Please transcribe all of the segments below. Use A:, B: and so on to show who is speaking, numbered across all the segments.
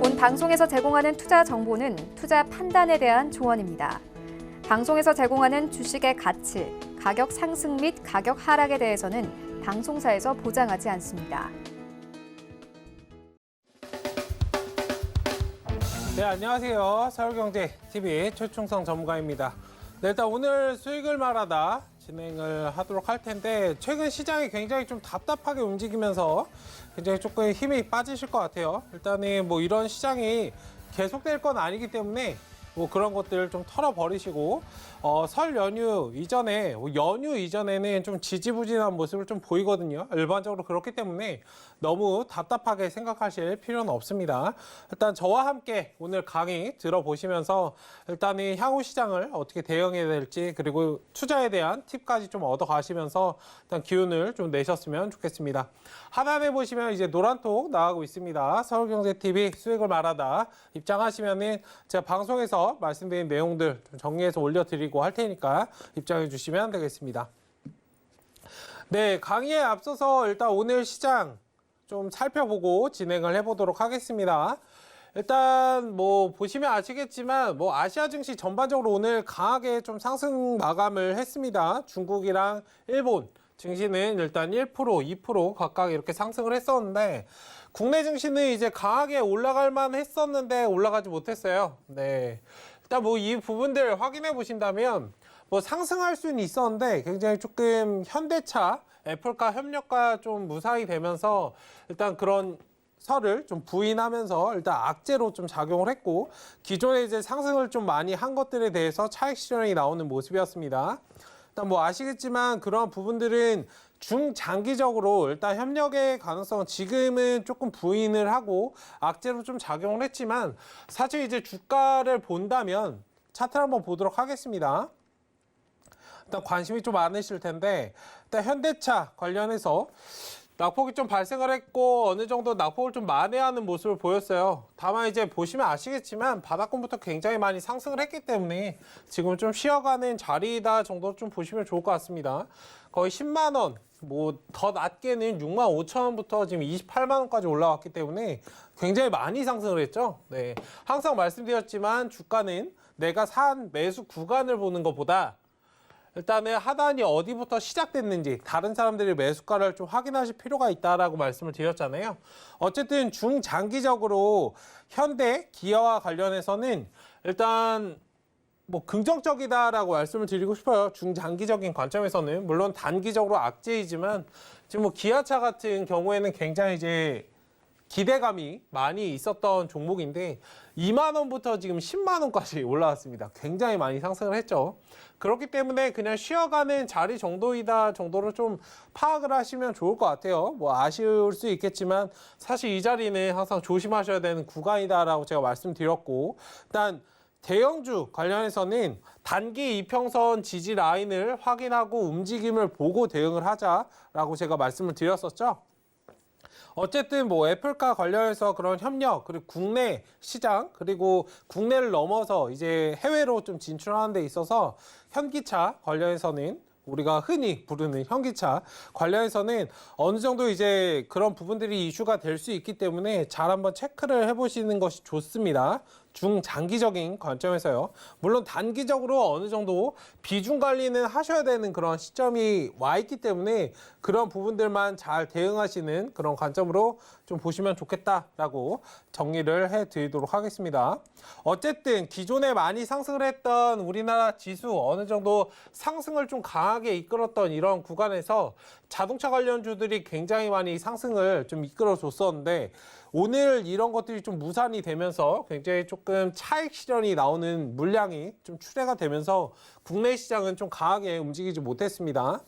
A: 본 방송에서 제공하는 투자 정보는 투자 판단에 대한 조언입니다. 방송에서 제공하는 주식의 가치, 가격 상승 및 가격 하락에 대해서는 방송사에서 보장하지 않습니다.
B: 네, 안녕하세요. 서울경제TV 최충성 전문가입니다. 네, 일단 오늘 수익을 말하다 진행을 하도록 할 텐데 최근 시장이 굉장히 좀 답답하게 움직이면서 굉장히 조금 힘이 빠지실 것 같아요. 일단은 뭐 이런 시장이 계속될 건 아니기 때문에 뭐 그런 것들 좀 털어버리시고 설 연휴 이전에는 좀 지지부진한 모습을 좀 보이거든요. 일반적으로 그렇기 때문에 너무 답답하게 생각하실 필요는 없습니다. 일단 저와 함께 오늘 강의 들어보시면서 일단은 향후 시장을 어떻게 대응해야 될지 그리고 투자에 대한 팁까지 좀 얻어가시면서 일단 기운을 좀 내셨으면 좋겠습니다. 하단에 보시면 이제 노란톡 나가고 있습니다. 서울경제TV 수익을 말하다 입장하시면은 제가 방송에서 말씀드린 내용들 좀 정리해서 올려드리고 할 테니까 입장해 주시면 되겠습니다. 네, 강의에 앞서서 일단 오늘 시장 좀 살펴보고 진행을 해보도록 하겠습니다. 일단 뭐 보시면 아시겠지만 뭐 아시아 증시 전반적으로 오늘 강하게 좀 상승 마감을 했습니다. 중국이랑 일본 증시는 일단 1%, 2% 각각 이렇게 상승을 했었는데 국내 증시는 이제 강하게 올라갈 만 했었는데 올라가지 못했어요. 네. 일단 뭐 이 부분들 확인해 보신다면 뭐 상승할 수는 있었는데 굉장히 조금 현대차, 애플과 협력과 좀 무사히 되면서 일단 그런 설을 좀 부인하면서 일단 악재로 좀 작용을 했고 기존에 이제 상승을 좀 많이 한 것들에 대해서 차익 실현이 나오는 모습이었습니다. 일단 뭐 아시겠지만 그런 부분들은 중장기적으로 일단 협력의 가능성은 지금은 조금 부인을 하고 악재로 좀 작용을 했지만 사실 이제 주가를 본다면 차트를 한번 보도록 하겠습니다. 일단 관심이 좀 많으실 텐데 일단 현대차 관련해서 낙폭이 좀 발생을 했고 어느 정도 낙폭을 좀 만회하는 모습을 보였어요. 다만 이제 보시면 아시겠지만 바닥권부터 굉장히 많이 상승을 했기 때문에 지금 좀 쉬어가는 자리다 정도로 좀 보시면 좋을 것 같습니다. 거의 10만 원, 뭐 더 낮게는 6만 5천 원부터 지금 28만 원까지 올라왔기 때문에 굉장히 많이 상승을 했죠. 네, 항상 말씀드렸지만 주가는 내가 산 매수 구간을 보는 것보다 일단은 하단이 어디부터 시작됐는지 다른 사람들의 매수가를 좀 확인하실 필요가 있다라고 말씀을 드렸잖아요. 어쨌든 중장기적으로 현대 기아와 관련해서는 일단 뭐 긍정적이다라고 말씀을 드리고 싶어요. 중장기적인 관점에서는 물론 단기적으로 악재이지만 지금 뭐 기아차 같은 경우에는 굉장히 이제 기대감이 많이 있었던 종목인데 2만 원부터 지금 10만 원까지 올라왔습니다. 굉장히 많이 상승을 했죠. 그렇기 때문에 그냥 쉬어가는 자리 정도이다 정도로 좀 파악을 하시면 좋을 것 같아요. 뭐 아쉬울 수 있겠지만 사실 이 자리는 항상 조심하셔야 되는 구간이다라고 제가 말씀드렸고 일단 대형주 관련해서는 단기 이평선 지지 라인을 확인하고 움직임을 보고 대응을 하자라고 제가 말씀을 드렸었죠. 어쨌든 뭐 애플과 관련해서 그런 협력 그리고 국내 시장 그리고 국내를 넘어서 이제 해외로 좀 진출하는 데 있어서 현기차 관련해서는 우리가 흔히 부르는 현기차 관련해서는 어느 정도 이제 그런 부분들이 이슈가 될 수 있기 때문에 잘 한번 체크를 해보시는 것이 좋습니다. 중장기적인 관점에서요. 물론 단기적으로 어느 정도 비중 관리는 하셔야 되는 그런 시점이 와 있기 때문에 그런 부분들만 잘 대응하시는 그런 관점으로 좀 보시면 좋겠다라고 정리를 해드리도록 하겠습니다. 어쨌든 기존에 많이 상승을 했던 우리나라 지수 어느 정도 상승을 좀 강하게 이끌었던 이런 구간에서 자동차 관련주들이 굉장히 많이 상승을 좀 이끌어줬었는데 오늘 이런 것들이 좀 무산이 되면서 굉장히 조금 차익 실현이 나오는 물량이 좀 출회가 되면서 국내 시장은 좀 강하게 움직이지 못했습니다.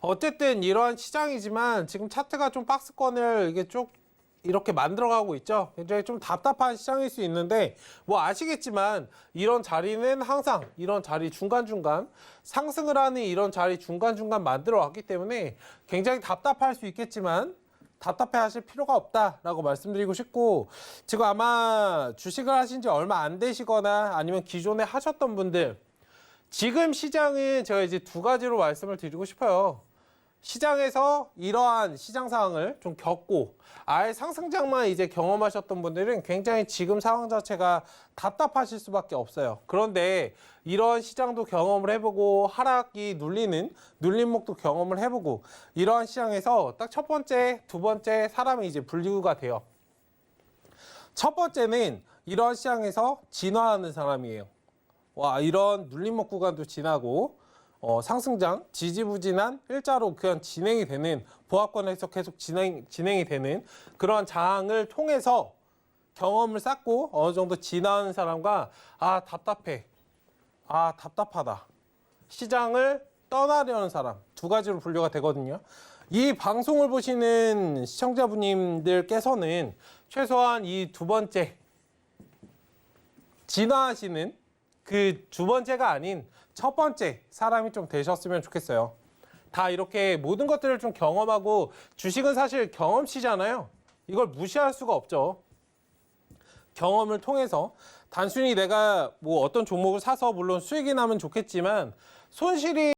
B: 어쨌든 이러한 시장이지만 지금 차트가 좀 박스권을 이게 쭉 이렇게 만들어가고 있죠. 굉장히 좀 답답한 시장일 수 있는데 뭐 아시겠지만 이런 자리는 항상 이런 자리 중간중간 상승을 하는 이런 자리 중간중간 만들어 왔기 때문에 굉장히 답답할 수 있겠지만 답답해 하실 필요가 없다라고 말씀드리고 싶고 지금 아마 주식을 하신 지 얼마 안 되시거나 아니면 기존에 하셨던 분들 지금 시장은 제가 이제 두 가지로 말씀을 드리고 싶어요. 시장에서 이러한 시장 상황을 좀 겪고 아예 상승장만 이제 경험하셨던 분들은 굉장히 지금 상황 자체가 답답하실 수밖에 없어요. 그런데 이런 시장도 경험을 해보고 하락이 눌리는 눌림목도 경험을 해보고 이러한 시장에서 딱 첫 번째, 두 번째 사람이 이제 분류가 돼요. 첫 번째는 이런 시장에서 진화하는 사람이에요. 와, 이런 눌림목 구간도 지나고 상승장 지지부진한 일자로 그냥 진행이 되는 보합권에서 계속 진행이 되는 그런 장을 통해서 경험을 쌓고 어느 정도 진화하는 사람과 아 답답해, 아 답답하다, 시장을 떠나려는 사람 두 가지로 분류가 되거든요. 이 방송을 보시는 시청자분님들께서는 최소한 이 두 번째 진화하시는 그 두 번째가 아닌 첫 번째 사람이 좀 되셨으면 좋겠어요. 다 이렇게 모든 것들을 좀 경험하고 주식은 사실 경험치잖아요. 이걸 무시할 수가 없죠. 경험을 통해서 단순히 내가 뭐 어떤 종목을 사서 물론 수익이 나면 좋겠지만 손실이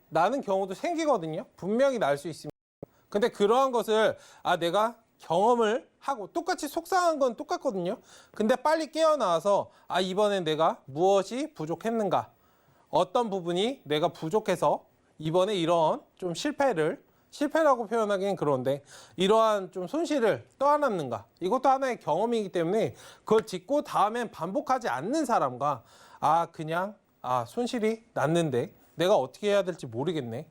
B: 나는 경우도 생기거든요. 분명히 날 수 있습니다. 근데 그러한 것을 내가 경험을 하고 똑같이 속상한 건 똑같거든요. 근데 빨리 깨어나와서 이번엔 내가 무엇이 부족했는가? 어떤 부분이 내가 부족해서 이번에 이런 좀 실패라고 표현하기는 그런데 이러한 좀 손실을 떠안았는가? 이것도 하나의 경험이기 때문에 그걸 짚고 다음엔 반복하지 않는 사람과 그냥 손실이 났는데 내가 어떻게 해야 될지 모르겠네.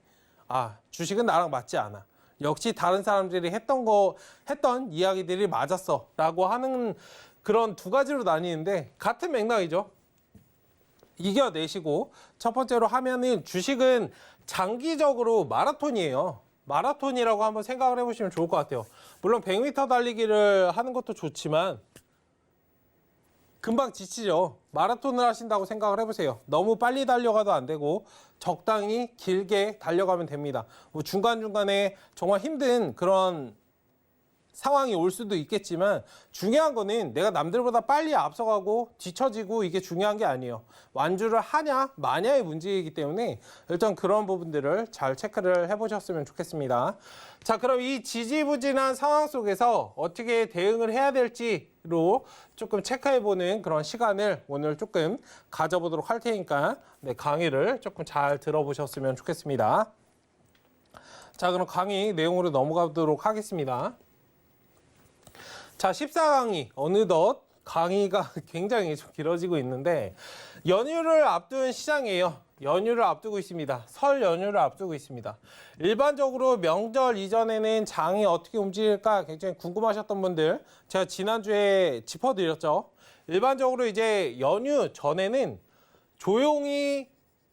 B: 주식은 나랑 맞지 않아. 역시 다른 사람들이 했던 이야기들이 맞았어 라고 하는 그런 두 가지로 나뉘는데 같은 맥락이죠. 이겨내시고 첫 번째로 하면은 주식은 장기적으로 마라톤이에요. 마라톤이라고 한번 생각을 해보시면 좋을 것 같아요. 물론 100m 달리기를 하는 것도 좋지만 금방 지치죠. 마라톤을 하신다고 생각을 해보세요. 너무 빨리 달려가도 안 되고 적당히 길게 달려가면 됩니다. 뭐 중간중간에 정말 힘든 그런 상황이 올 수도 있겠지만 중요한 거는 내가 남들보다 빨리 앞서가고 뒤처지고 이게 중요한 게 아니에요. 완주를 하냐 마냐의 문제이기 때문에 일단 그런 부분들을 잘 체크를 해보셨으면 좋겠습니다. 자, 그럼 이 지지부진한 상황 속에서 어떻게 대응을 해야 될지로 조금 체크해보는 그런 시간을 오늘 조금 가져보도록 할 테니까 강의를 조금 잘 들어보셨으면 좋겠습니다. 자, 그럼 강의 내용으로 넘어가도록 하겠습니다. 자, 14강의 어느덧 강의가 굉장히 좀 길어지고 있는데 연휴를 앞둔 시장이에요. 연휴를 앞두고 있습니다. 설 연휴를 앞두고 있습니다. 일반적으로 명절 이전에는 장이 어떻게 움직일까 굉장히 궁금하셨던 분들 제가 지난주에 짚어드렸죠. 일반적으로 이제 연휴 전에는 조용히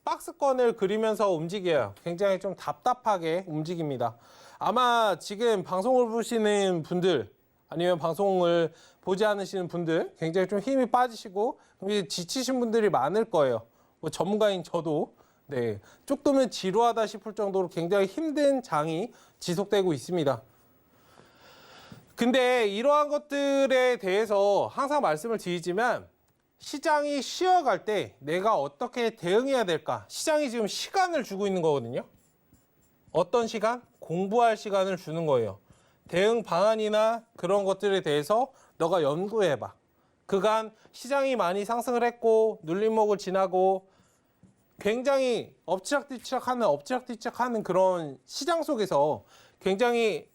B: 박스권을 그리면서 움직여요. 굉장히 좀 답답하게 움직입니다. 아마 지금 방송을 보시는 분들 아니면 방송을 보지 않으시는 분들 굉장히 좀 힘이 빠지시고 지치신 분들이 많을 거예요. 뭐 전문가인 저도 조금은 지루하다 싶을 정도로 굉장히 힘든 장이 지속되고 있습니다. 근데 이러한 것들에 대해서 항상 말씀을 드리지만 시장이 쉬어갈 때 내가 어떻게 대응해야 될까? 시장이 지금 시간을 주고 있는 거거든요. 어떤 시간? 공부할 시간을 주는 거예요. 대응 방안이나 그런 것들에 대해서 너가 연구해봐. 그간 시장이 많이 상승을 했고 눌림목을 지나고 굉장히 엎치락뒤치락하는 그런 시장 속에서 굉장히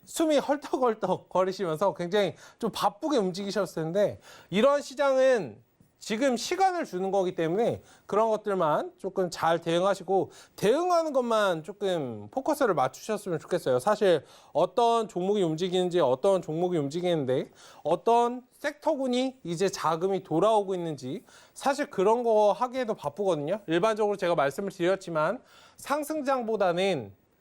B: 숨이 헐떡헐떡 거리시면서 굉장히 좀 바쁘게 움직이셨을 텐데 이런 시장은 지금 시간을 주는 거기 때문에 그런 것들만 조금 잘 대응하시고 대응하는 것만 조금 포커스를 맞추셨으면 좋겠어요. 사실 어떤 종목이 움직이는지 어떤 종목이 움직이는데 어떤 섹터군이 이제 자금이 돌아오고 있는지 사실 그런 거 하기에도 바쁘거든요. 일반적으로 제가 말씀을 드렸지만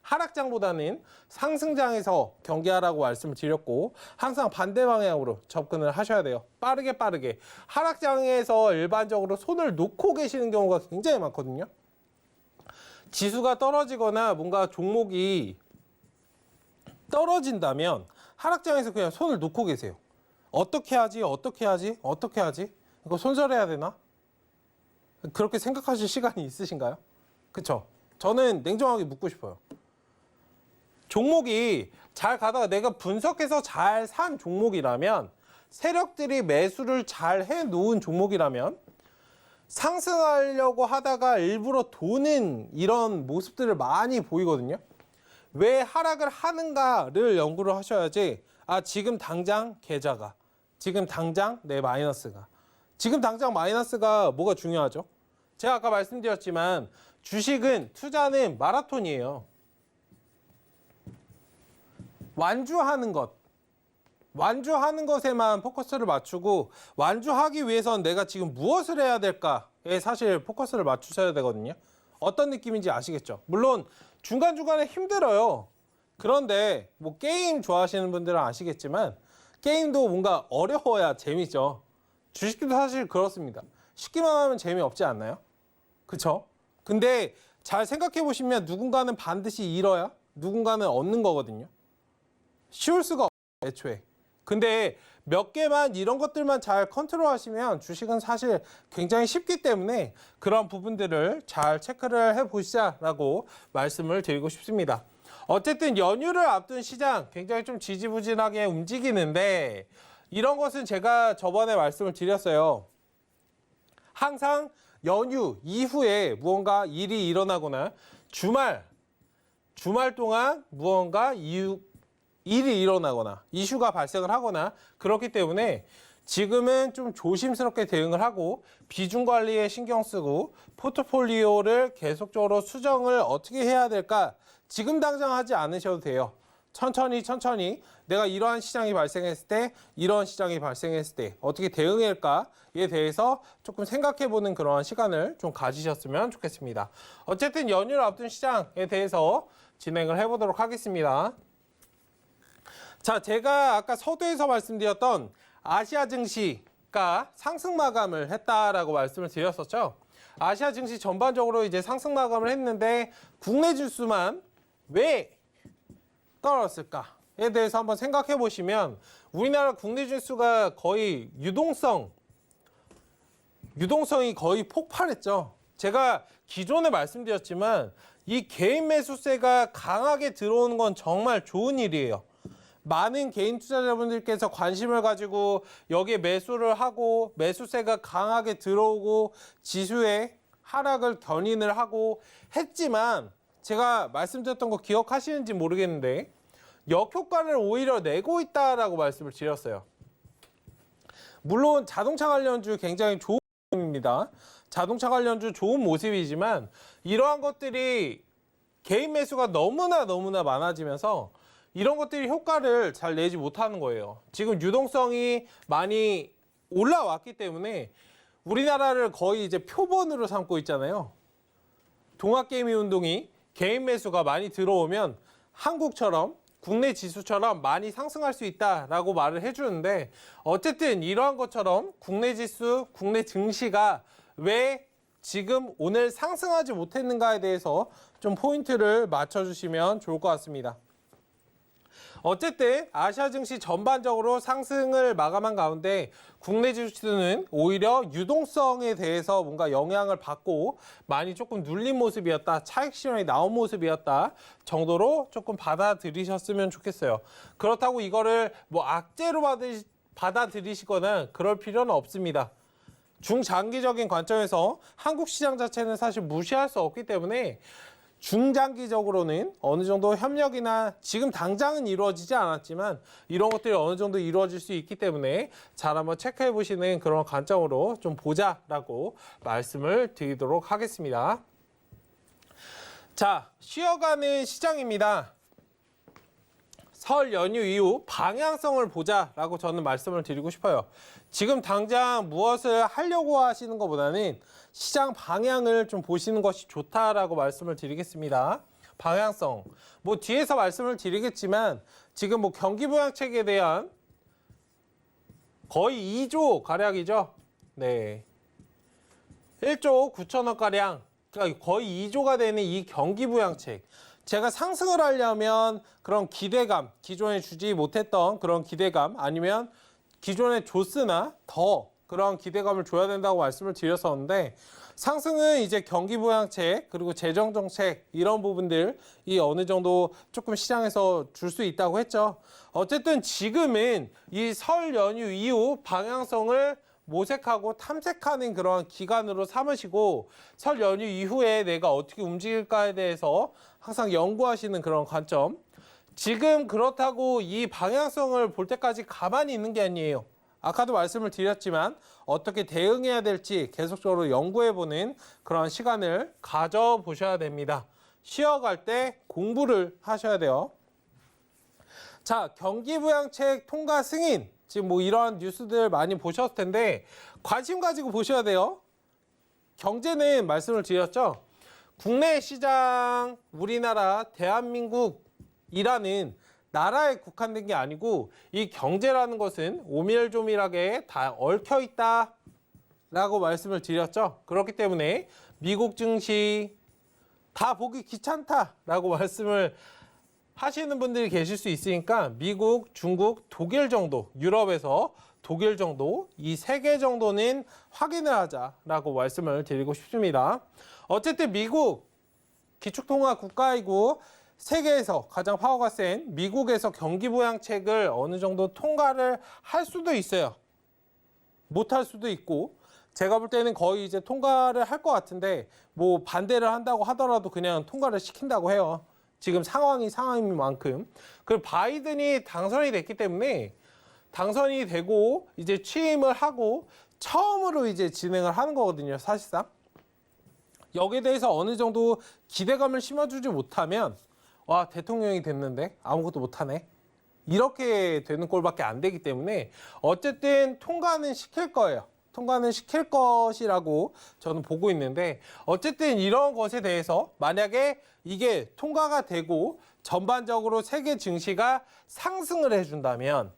B: 하락장보다는 상승장에서 경계하라고 말씀을 드렸고 항상 반대 방향으로 접근을 하셔야 돼요. 빠르게 하락장에서 일반적으로 손을 놓고 계시는 경우가 굉장히 많거든요. 지수가 떨어지거나 뭔가 종목이 떨어진다면 하락장에서 그냥 손을 놓고 계세요. 어떻게 하지? 이거 손절해야 되나? 그렇게 생각하실 시간이 있으신가요? 그쵸? 저는 냉정하게 묻고 싶어요. 종목이 잘 가다가 내가 분석해서 잘 산 종목이라면, 세력들이 매수를 잘 해놓은 종목이라면, 상승하려고 하다가 일부러 도는 이런 모습들을 많이 보이거든요. 왜 하락을 하는가를 연구를 하셔야지, 아, 지금 당장 계좌가, 지금 당장 내 마이너스가, 지금 당장 마이너스가 뭐가 중요하죠? 제가 아까 말씀드렸지만 주식은, 투자는 마라톤이에요. 완주하는 것에만 포커스를 맞추고, 완주하기 위해서는 내가 지금 무엇을 해야 될까에 사실 포커스를 맞추셔야 되거든요. 어떤 느낌인지 아시겠죠? 물론 중간중간에 힘들어요. 그런데 뭐 게임 좋아하시는 분들은 아시겠지만, 게임도 뭔가 어려워야 재미죠. 주식도 사실 그렇습니다. 쉽기만 하면 재미없지 않나요? 그쵸? 근데 잘 생각해 보시면 누군가는 반드시 잃어야 누군가는 얻는 거거든요. 쉬울 수가 없어요, 애초에. 근데 몇 개만, 이런 것들만 잘 컨트롤 하시면 주식은 사실 굉장히 쉽기 때문에 그런 부분들을 잘 체크를 해보시자라고 말씀을 드리고 싶습니다. 어쨌든 연휴를 앞둔 시장 굉장히 좀 지지부진하게 움직이는데, 이런 것은 제가 저번에 말씀을 드렸어요. 항상 연휴 이후에 무언가 일이 일어나거나 주말 동안 무언가 일이 일어나거나 이슈가 발생을 하거나 그렇기 때문에 지금은 좀 조심스럽게 대응을 하고 비중 관리에 신경 쓰고 포트폴리오를 계속적으로 수정을 어떻게 해야 될까, 지금 당장 하지 않으셔도 돼요. 천천히 내가 이러한 시장이 발생했을 때, 이런 시장이 발생했을 때 어떻게 대응할까에 대해서 조금 생각해보는 그런 시간을 좀 가지셨으면 좋겠습니다. 어쨌든 연휴를 앞둔 시장에 대해서 진행을 해보도록 하겠습니다. 자, 제가 아까 서두에서 말씀드렸던 아시아 증시가 상승 마감을 했다라고 말씀을 드렸었죠. 아시아 증시 전반적으로 이제 상승 마감을 했는데 국내 지수만 왜 떨어졌을까에 대해서 한번 생각해 보시면, 우리나라 국내 지수가 거의 유동성이 거의 폭발했죠. 제가 기존에 말씀드렸지만 이 개인 매수세가 강하게 들어오는 건 정말 좋은 일이에요. 많은 개인 투자자분들께서 관심을 가지고 여기에 매수를 하고 매수세가 강하게 들어오고 지수의 하락을 견인을 하고 했지만, 제가 말씀드렸던 거 기억하시는지 모르겠는데 역효과를 오히려 내고 있다라고 말씀을 드렸어요. 물론 자동차 관련주 굉장히 좋은 모습입니다. 자동차 관련주 좋은 모습이지만 이러한 것들이 개인 매수가 너무나 많아지면서 이런 것들이 효과를 잘 내지 못하는 거예요. 지금 유동성이 많이 올라왔기 때문에 우리나라를 거의 이제 표본으로 삼고 있잖아요. 동학개미운동이 개인 매수가 많이 들어오면 한국처럼 국내 지수처럼 많이 상승할 수 있다라고 말을 해주는데, 어쨌든 이러한 것처럼 국내 지수, 국내 증시가 왜 지금 오늘 상승하지 못했는가에 대해서 좀 포인트를 맞춰주시면 좋을 것 같습니다. 어쨌든 아시아 증시 전반적으로 상승을 마감한 가운데 국내 지수는 오히려 유동성에 대해서 뭔가 영향을 받고 많이 조금 눌린 모습이었다, 차익 실현이 나온 모습이었다 정도로 조금 받아들이셨으면 좋겠어요. 그렇다고 이거를 뭐 악재로 받아들이시거나 그럴 필요는 없습니다. 중장기적인 관점에서 한국 시장 자체는 사실 무시할 수 없기 때문에 중장기적으로는 어느 정도 협력이나, 지금 당장은 이루어지지 않았지만 이런 것들이 어느 정도 이루어질 수 있기 때문에 잘 한번 체크해 보시는 그런 관점으로 좀 보자라고 말씀을 드리도록 하겠습니다. 자, 쉬어가는 시장입니다. 설 연휴 이후 방향성을 보자라고 저는 말씀을 드리고 싶어요. 지금 당장 무엇을 하려고 하시는 것보다는 시장 방향을 좀 보시는 것이 좋다라고 말씀을 드리겠습니다. 방향성. 뭐 뒤에서 말씀을 드리겠지만 지금 뭐 경기부양책에 대한 거의 2조 가량이죠. 네. 1조 9천억 가량. 그러니까 거의 2조가 되는 이 경기부양책. 제가 상승을 하려면 그런 기대감, 기존에 주지 못했던 그런 기대감, 아니면 기존에 줬으나 더 그런 기대감을 줘야 된다고 말씀을 드렸었는데, 상승은 이제 경기 부양책 그리고 재정 정책 이런 부분들이 어느 정도 조금 시장에서 줄 수 있다고 했죠. 어쨌든 지금은 이 설 연휴 이후 방향성을 모색하고 탐색하는 그런 기간으로 삼으시고 설 연휴 이후에 내가 어떻게 움직일까에 대해서 항상 연구하시는 그런 관점. 지금 그렇다고 이 방향성을 볼 때까지 가만히 있는 게 아니에요. 아까도 말씀을 드렸지만 어떻게 대응해야 될지 계속적으로 연구해보는 그런 시간을 가져보셔야 됩니다. 쉬어갈 때 공부를 하셔야 돼요. 자, 경기부양책 통과 승인. 지금 뭐 이런 뉴스들 많이 보셨을 텐데 관심 가지고 보셔야 돼요. 경제는 말씀을 드렸죠. 국내 시장, 우리나라, 대한민국이라는 나라에 국한된 게 아니고 이 경제라는 것은 오밀조밀하게 다 얽혀 있다라고 말씀을 드렸죠. 그렇기 때문에 미국 증시 다 보기 귀찮다라고 말씀을 하시는 분들이 계실 수 있으니까 미국, 중국, 독일 정도, 유럽에서 독일 정도, 이 세 개 정도는 확인을 하자라고 말씀을 드리고 싶습니다. 어쨌든 미국 기축통화 국가이고 세계에서 가장 파워가 센 미국에서 경기부양책을 어느 정도 통과를 할 수도 있어요. 못할 수도 있고 제가 볼 때는 거의 이제 통과를 할 것 같은데 뭐 반대를 한다고 하더라도 그냥 통과를 시킨다고 해요. 지금 상황이 상황인 만큼. 그리고 바이든이 당선이 됐기 때문에 당선이 되고 이제 취임을 하고 처음으로 이제 진행을 하는 거거든요, 사실상. 여기에 대해서 어느 정도 기대감을 심어주지 못하면 와, 대통령이 됐는데 아무것도 못하네. 이렇게 되는 꼴밖에 안 되기 때문에 어쨌든 통과는 시킬 거예요. 통과는 시킬 것이라고 저는 보고 있는데 어쨌든 이런 것에 대해서 만약에 이게 통과가 되고 전반적으로 세계 증시가 상승을 해준다면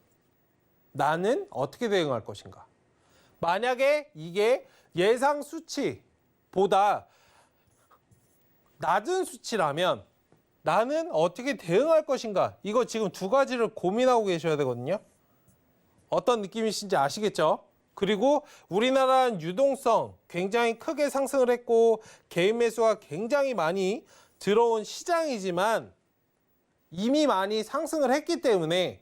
B: 나는 어떻게 대응할 것인가? 만약에 이게 예상 수치보다 낮은 수치라면 나는 어떻게 대응할 것인가? 이거 지금 두 가지를 고민하고 계셔야 되거든요. 어떤 느낌이신지 아시겠죠? 그리고 우리나라는 유동성 굉장히 크게 상승을 했고 개인 매수가 굉장히 많이 들어온 시장이지만 이미 많이 상승을 했기 때문에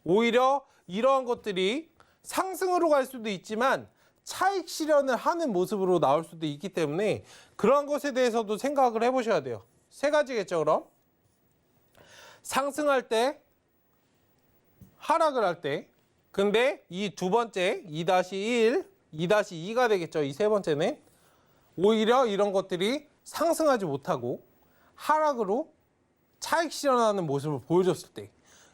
B: 오히려 이러한 것들이 상승으로 갈 수도 있지만 차익 실현을 하는 모습으로 나올 수도 있기 때문에 그러한 것에 대해서도 생각을 해보셔야 돼요. 세 가지겠죠, 그럼? 상승할 때, 하락을 할 때, 근데 이 두 번째 2-1, 2-2가 되겠죠. 이 세 번째는 오히려 이런 것들이 상승하지 못하고 하락으로 차익 실현하는 모습을 보여줬을 때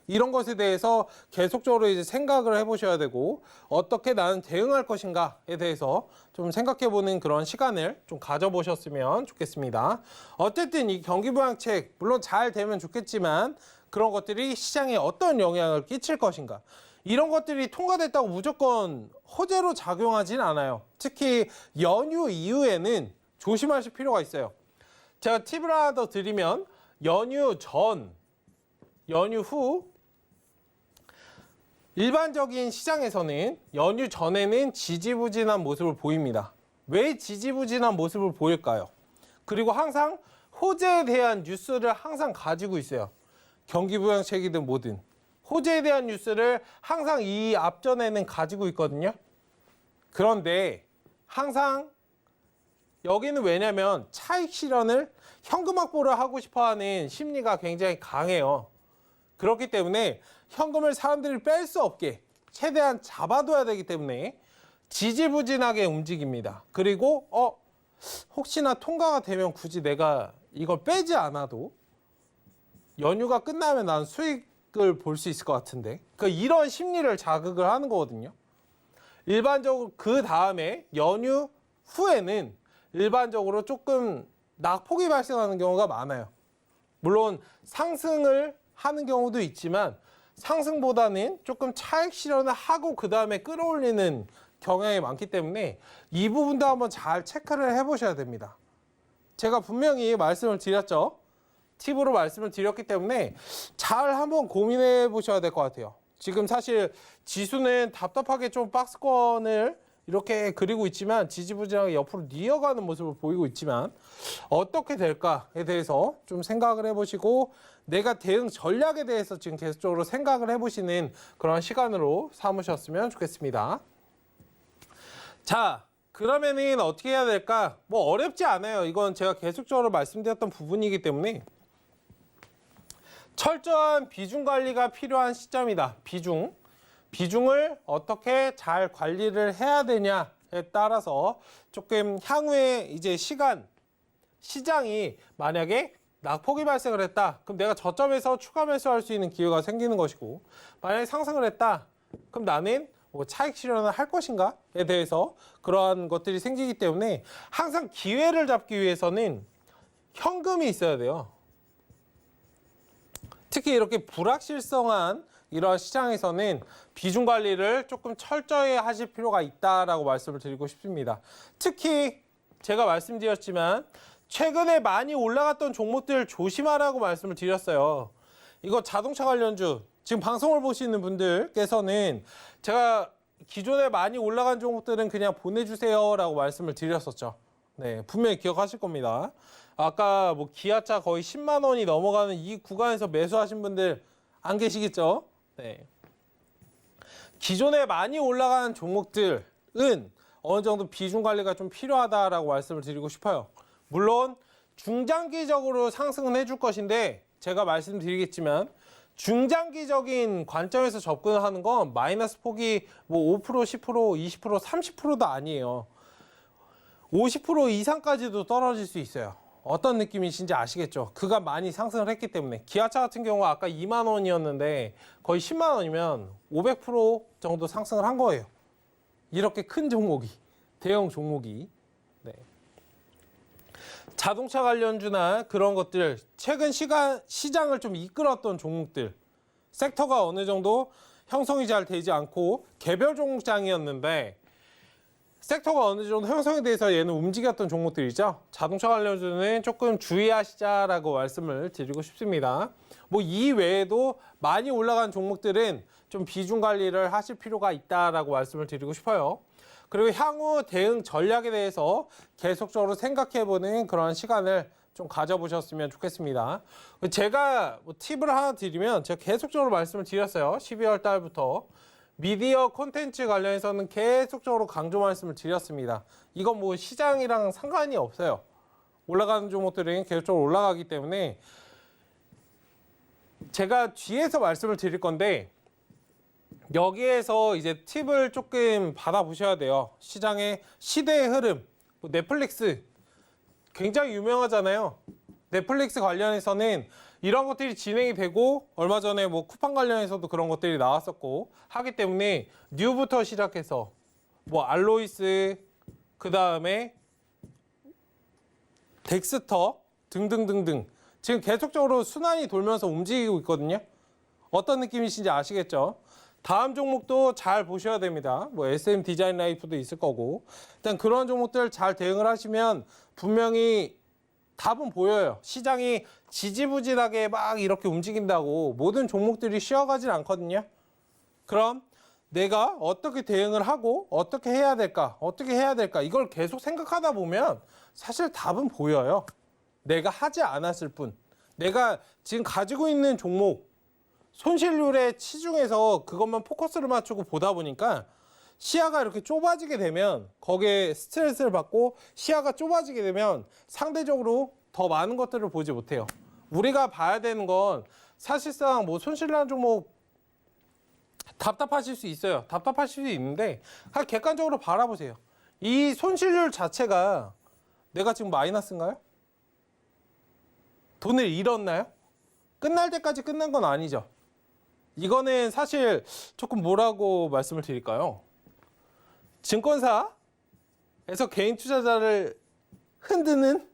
B: 이런 것에 대해서 계속적으로 이제 생각을 해보셔야 되고 어떻게 나는 대응할 것인가에 대해서 좀 생각해보는 그런 시간을 좀 가져보셨으면 좋겠습니다. 어쨌든 이 경기부양책 물론 잘 되면 좋겠지만 그런 것들이 시장에 어떤 영향을 끼칠 것인가 이런 것들이 통과됐다고 무조건 호재로 작용하진 않아요. 특히 연휴 이후에는 조심하실 필요가 있어요. 제가 팁을 하나 더 드리면 연휴 전, 연휴 후 일반적인 시장에서는 연휴 전에는 지지부진한 모습을 보입니다. 왜 지지부진한 모습을 보일까요? 그리고 항상 호재에 대한 뉴스를 항상 가지고 있어요. 경기부양책이든 뭐든. 호재에 대한 뉴스를 항상 이 앞전에는 가지고 있거든요. 그런데 항상 여기는 왜냐면 차익 실현을 현금 확보를 하고 싶어하는 심리가 굉장히 강해요. 그렇기 때문에 현금을 사람들이 뺄 수 없게 최대한 잡아둬야 되기 때문에 지지부진하게 움직입니다. 그리고 혹시나 통과가 되면 굳이 내가 이걸 빼지 않아도 연휴가 끝나면 난 수익을 볼 수 있을 것 같은데 이런 심리를 자극을 하는 거거든요. 일반적으로 그 다음에 연휴 후에는 일반적으로 조금 낙폭이 발생하는 경우가 많아요. 물론 상승을 하는 경우도 있지만 상승보다는 조금 차익 실현을 하고 그 다음에 끌어올리는 경향이 많기 때문에 이 부분도 한번 잘 체크를 해보셔야 됩니다. 제가 분명히 말씀을 드렸죠. 팁으로 말씀을 드렸기 때문에 잘 한번 고민해 보셔야 될 것 같아요. 지금 사실 지수는 답답하게 좀 박스권을 이렇게 그리고 있지만 지지부진하게 옆으로 뉘어가는 모습을 보이고 있지만 어떻게 될까에 대해서 좀 생각을 해보시고 내가 대응 전략에 대해서 지금 계속적으로 생각을 해보시는 그런 시간으로 삼으셨으면 좋겠습니다. 자, 그러면은 어떻게 해야 될까? 뭐 어렵지 않아요. 이건 제가 계속적으로 말씀드렸던 부분이기 때문에 철저한 비중 관리가 필요한 시점이다. 비중을 어떻게 잘 관리를 해야 되냐에 따라서 조금 향후에 이제 시장이 만약에 낙폭이 발생을 했다. 그럼 내가 저점에서 추가 매수할 수 있는 기회가 생기는 것이고, 만약에 상승을 했다. 그럼 나는 뭐 차익 실현을 할 것인가에 대해서 그러한 것들이 생기기 때문에 항상 기회를 잡기 위해서는 현금이 있어야 돼요. 특히 이렇게 불확실성한 이러한 시장에서는 비중 관리를 조금 철저히 하실 필요가 있다라고 말씀을 드리고 싶습니다. 특히 제가 말씀드렸지만 최근에 많이 올라갔던 종목들 조심하라고 말씀을 드렸어요. 이거 자동차 관련주 지금 방송을 보시는 분들께서는 제가 기존에 많이 올라간 종목들은 그냥 보내주세요라고 말씀을 드렸었죠. 네, 분명히 기억하실 겁니다. 아까 뭐 기아차 거의 10만 원이 넘어가는 이 구간에서 매수하신 분들 안 계시겠죠? 네. 기존에 많이 올라간 종목들은 어느 정도 비중 관리가 좀 필요하다라고 말씀을 드리고 싶어요. 물론 중장기적으로 상승은 해줄 것인데 제가 말씀드리겠지만 중장기적인 관점에서 접근하는 건 마이너스 폭이 뭐 5%, 10%, 20%, 30%도 아니에요. 50% 이상까지도 떨어질 수 있어요. 어떤 느낌이신지 아시겠죠? 그가 많이 상승을 했기 때문에. 기아차 같은 경우 아까 2만 원이었는데 거의 10만 원이면 500% 정도 상승을 한 거예요. 이렇게 큰 종목이, 대형 종목이. 네. 자동차 관련주나 그런 것들, 최근 시장을 좀 이끌었던 종목들, 섹터가 어느 정도 형성이 잘 되지 않고 개별 종목장이었는데 섹터가 어느 정도 형성에 대해서 얘는 움직였던 종목들이죠. 자동차 관련주는 조금 주의하시자라고 말씀을 드리고 싶습니다. 뭐 이 외에도 많이 올라간 종목들은 좀 비중 관리를 하실 필요가 있다라고 말씀을 드리고 싶어요. 그리고 향후 대응 전략에 대해서 계속적으로 생각해보는 그런 시간을 좀 가져보셨으면 좋겠습니다. 제가 뭐 팁을 하나 드리면 제가 계속적으로 말씀을 드렸어요. 12월 달부터. 미디어 콘텐츠 관련해서는 계속적으로 강조 말씀을 드렸습니다. 이건 뭐 시장이랑 상관이 없어요. 올라가는 종목들은 계속적으로 올라가기 때문에 제가 뒤에서 말씀을 드릴 건데 여기에서 이제 팁을 조금 받아보셔야 돼요. 시장의 시대의 흐름, 뭐 넷플릭스 굉장히 유명하잖아요. 넷플릭스 관련해서는 이런 것들이 진행이 되고 얼마 전에 뭐 쿠팡 관련해서도 그런 것들이 나왔었고 하기 때문에 뉴부터 시작해서 뭐 알로이스 그 다음에 덱스터 등등등등 지금 계속적으로 순환이 돌면서 움직이고 있거든요. 어떤 느낌이신지 아시겠죠? 다음 종목도 잘 보셔야 됩니다. 뭐 SM 디자인 라이프도 있을 거고 일단 그런 종목들 잘 대응을 하시면 분명히 답은 보여요. 시장이 지지부진하게 막 이렇게 움직인다고 모든 종목들이 쉬어가진 않거든요. 그럼 내가 어떻게 대응을 하고 어떻게 해야 될까? 이걸 계속 생각하다 보면 사실 답은 보여요. 내가 하지 않았을 뿐. 내가 지금 가지고 있는 종목 손실률에 치중해서 그것만 포커스를 맞추고 보다 보니까 시야가 이렇게 좁아지게 되면 거기에 스트레스를 받고 시야가 좁아지게 되면 상대적으로 더 많은 것들을 보지 못해요. 우리가 봐야 되는 건 사실상 뭐 손실난 종목 답답하실 수 있어요. 답답하실 수 있는데 그냥 객관적으로 바라보세요. 이 손실률 자체가 내가 지금 마이너스인가요? 돈을 잃었나요? 끝날 때까지 끝난 건 아니죠. 이거는 사실 조금 뭐라고 말씀을 드릴까요? 증권사에서 개인 투자자를 흔드는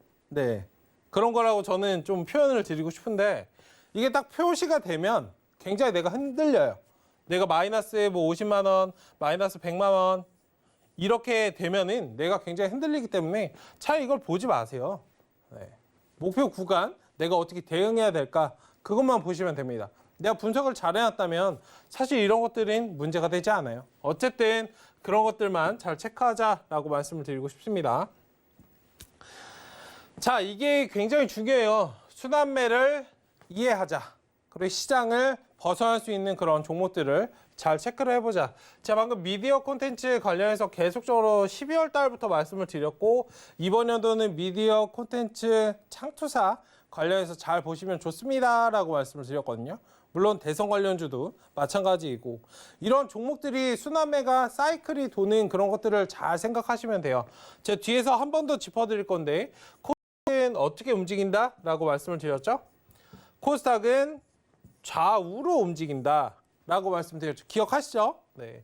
B: 그런 거라고 저는 좀 표현을 드리고 싶은데 이게 딱 표시가 되면 굉장히 내가 흔들려요. 내가 마이너스에 뭐 50만 원, 마이너스 100만 원 이렇게 되면은 내가 굉장히 흔들리기 때문에 차라리 이걸 보지 마세요. 목표 구간 내가 어떻게 대응해야 될까 그것만 보시면 됩니다. 내가 분석을 잘 해놨다면 사실 이런 것들은 문제가 되지 않아요. 어쨌든 그런 것들만 잘 체크하자라고 말씀을 드리고 싶습니다. 자, 이게 굉장히 중요해요. 순환매를 이해하자. 그리고 시장을 벗어날 수 있는 그런 종목들을 잘 체크를 해보자. 제가 방금 미디어 콘텐츠 관련해서 계속적으로 12월 달부터 말씀을 드렸고, 이번 연도는 미디어 콘텐츠 창투사 관련해서 잘 보시면 좋습니다라고 말씀을 드렸거든요. 물론 대선 관련주도 마찬가지이고, 이런 종목들이 순환매가 사이클이 도는 그런 것들을 잘 생각하시면 돼요. 제가 뒤에서 한 번 더 짚어드릴 건데, 코스닥은 어떻게 움직인다라고 말씀을 드렸죠? 코스닥은 좌우로 움직인다 라고 말씀드렸죠. 기억하시죠? 네.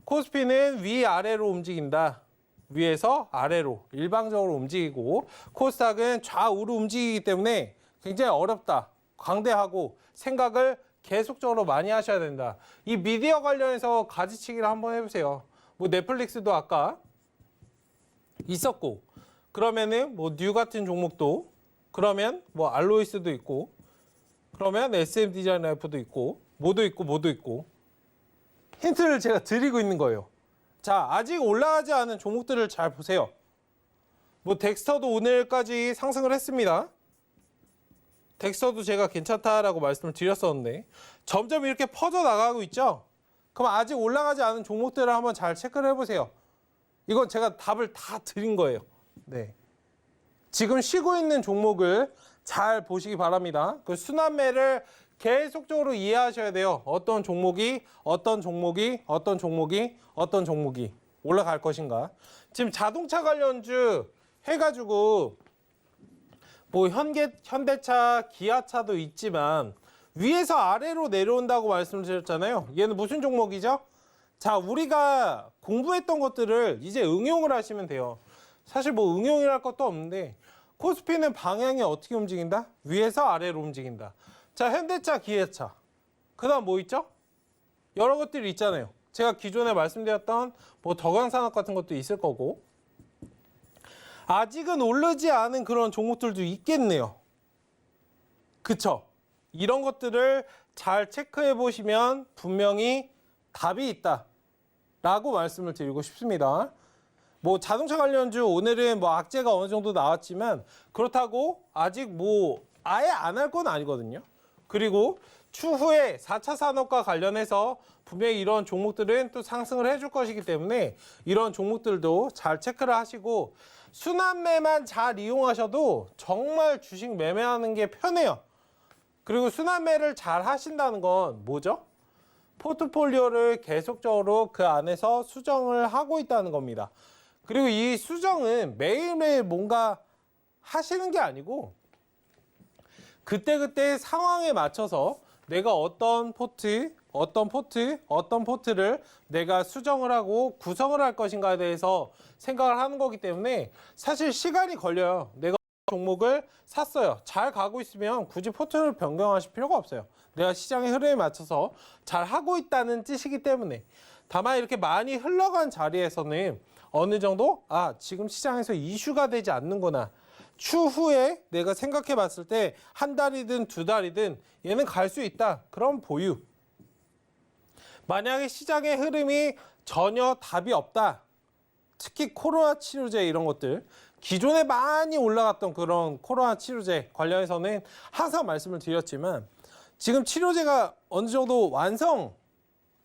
B: 코스피는 위아래로 움직인다. 위에서 아래로 일방적으로 움직이고, 코스닥은 좌우로 움직이기 때문에 굉장히 어렵다. 광대하고 생각을 계속적으로 많이 하셔야 된다. 이 미디어 관련해서 가지치기를 한번 해보세요. 뭐 넷플릭스도 아까 있었고, 그러면은 뭐 뉴 같은 종목도, 그러면 뭐 알로이스도 있고, 그러면 SM 디자인 라이프도 있고, 뭐도 있고. 힌트를 제가 드리고 있는 거예요. 자, 아직 올라가지 않은 종목들을 잘 보세요. 뭐 덱스터도 오늘까지 상승을 했습니다. 덱스터도 제가 괜찮다라고 말씀을 드렸었는데 점점 이렇게 퍼져나가고 있죠? 그럼 아직 올라가지 않은 종목들을 한번 잘 체크를 해보세요. 이건 제가 답을 다 드린 거예요. 네. 지금 쉬고 있는 종목을 잘 보시기 바랍니다. 그 순환매를 계속적으로 이해하셔야 돼요. 어떤 종목이 올라갈 것인가. 지금 자동차 관련주 해가지고 뭐 현대차, 기아차도 있지만 위에서 아래로 내려온다고 말씀드렸잖아요. 얘는 무슨 종목이죠? 자, 우리가 공부했던 것들을 이제 응용을 하시면 돼요. 사실 뭐 응용이랄 것도 없는데, 코스피는 방향이 어떻게 움직인다? 위에서 아래로 움직인다. 자, 현대차, 기아차. 그 다음 뭐 있죠? 여러 것들이 있잖아요. 제가 기존에 말씀드렸던 뭐 덕양산업 같은 것도 있을 거고, 아직은 오르지 않은 그런 종목들도 있겠네요. 그쵸? 이런 것들을 잘 체크해 보시면 분명히 답이 있다 라고 말씀을 드리고 싶습니다. 뭐 자동차 관련주 오늘은 뭐 악재가 어느 정도 나왔지만 그렇다고 아직 뭐 아예 안 할 건 아니거든요. 그리고 추후에 4차 산업과 관련해서 분명히 이런 종목들은 또 상승을 해줄 것이기 때문에 이런 종목들도 잘 체크를 하시고, 순환매만 잘 이용하셔도 정말 주식 매매하는 게 편해요. 그리고 순환매를 잘 하신다는 건 뭐죠? 포트폴리오를 계속적으로 그 안에서 수정을 하고 있다는 겁니다. 그리고 이 수정은 매일매일 뭔가 하시는 게 아니고 그때그때 상황에 맞춰서 내가 어떤 포트를 내가 수정을 하고 구성을 할 것인가에 대해서 생각을 하는 거기 때문에 사실 시간이 걸려요. 내가 종목을 샀어요. 잘 가고 있으면 굳이 포트를 변경하실 필요가 없어요. 내가 시장의 흐름에 맞춰서 잘 하고 있다는 뜻이기 때문에. 다만 이렇게 많이 흘러간 자리에서는 어느 정도 지금 시장에서 이슈가 되지 않는구나. 추후에 내가 생각해 봤을 때 한 달이든 두 달이든 얘는 갈 수 있다. 그럼 보유. 만약에 시장의 흐름이 전혀 답이 없다. 특히 코로나 치료제 이런 것들, 기존에 많이 올라갔던 그런 코로나 치료제 관련해서는 항상 말씀을 드렸지만 지금 치료제가 어느 정도 완성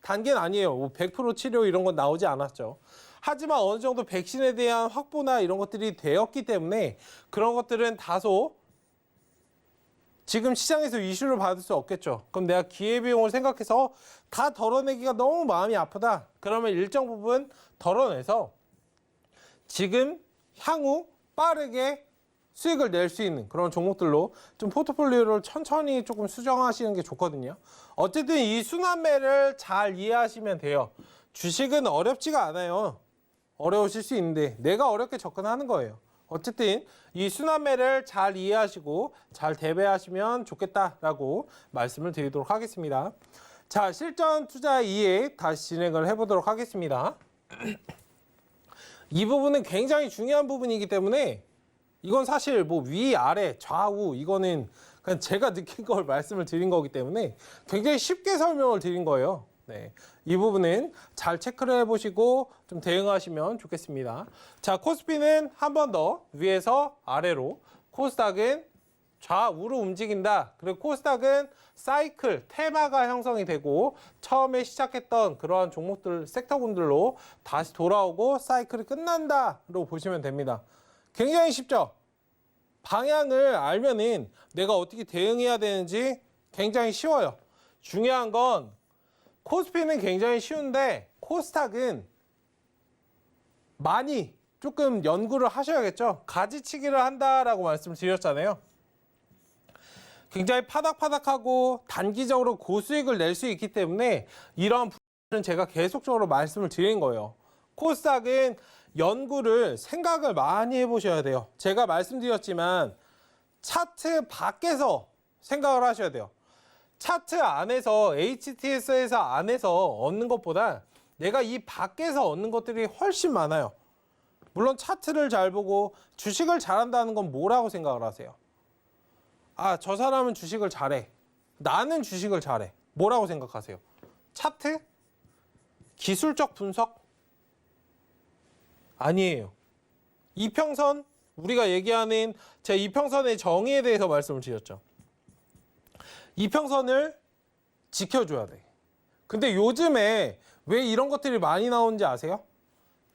B: 단계는 아니에요. 뭐 100% 치료 이런 건 나오지 않았죠. 하지만 어느 정도 백신에 대한 확보나 이런 것들이 되었기 때문에 그런 것들은 다소 지금 시장에서 이슈를 받을 수 없겠죠. 그럼 내가 기회비용을 생각해서 다 덜어내기가 너무 마음이 아프다. 그러면 일정 부분 덜어내서 지금 향후 빠르게 수익을 낼 수 있는 그런 종목들로 좀 포트폴리오를 천천히 조금 수정하시는 게 좋거든요. 어쨌든 이 순환매를 잘 이해하시면 돼요. 주식은 어렵지가 않아요. 어려우실 수 있는데 내가 어렵게 접근하는 거예요. 어쨌든 이 순환매를 잘 이해하시고 잘 대비하시면 좋겠다라고 말씀을 드리도록 하겠습니다. 자, 실전 투자 이해 다시 진행을 해보도록 하겠습니다. 이 부분은 굉장히 중요한 부분이기 때문에 이건 사실 뭐 위, 아래, 좌우 이거는 그냥 제가 느낀 걸 말씀을 드린 거기 때문에 굉장히 쉽게 설명을 드린 거예요. 네, 이 부분은 잘 체크를 해보시고 좀 대응하시면 좋겠습니다. 자, 코스피는 한 번 더 위에서 아래로, 코스닥은 좌우로 움직인다. 그리고 코스닥은 사이클, 테마가 형성이 되고 처음에 시작했던 그러한 종목들, 섹터군들로 다시 돌아오고 사이클이 끝난다로 보시면 됩니다. 굉장히 쉽죠? 방향을 알면은 내가 어떻게 대응해야 되는지 굉장히 쉬워요. 중요한 건 코스피는 굉장히 쉬운데 코스닥은 많이 조금 연구를 하셔야겠죠. 가지치기를 한다라고 말씀을 드렸잖아요. 굉장히 파닥파닥하고 단기적으로 고수익을 낼 수 있기 때문에 이런 부분은 제가 계속적으로 말씀을 드린 거예요. 코스닥은 연구를 생각을 많이 해보셔야 돼요. 제가 말씀드렸지만 차트 밖에서 생각을 하셔야 돼요. 차트 안에서 HTS에서 안에서 얻는 것보다 내가 이 밖에서 얻는 것들이 훨씬 많아요. 물론 차트를 잘 보고 주식을 잘한다는 건 뭐라고 생각을 하세요? 아, 저 사람은 주식을 잘해. 나는 주식을 잘해. 뭐라고 생각하세요? 차트? 기술적 분석? 아니에요. 이평선, 우리가 얘기하는 제 이평선의 정의에 대해서 말씀을 드렸죠. 이평선을 지켜줘야 돼. 근데 요즘에 왜 이런 것들이 많이 나오는지 아세요?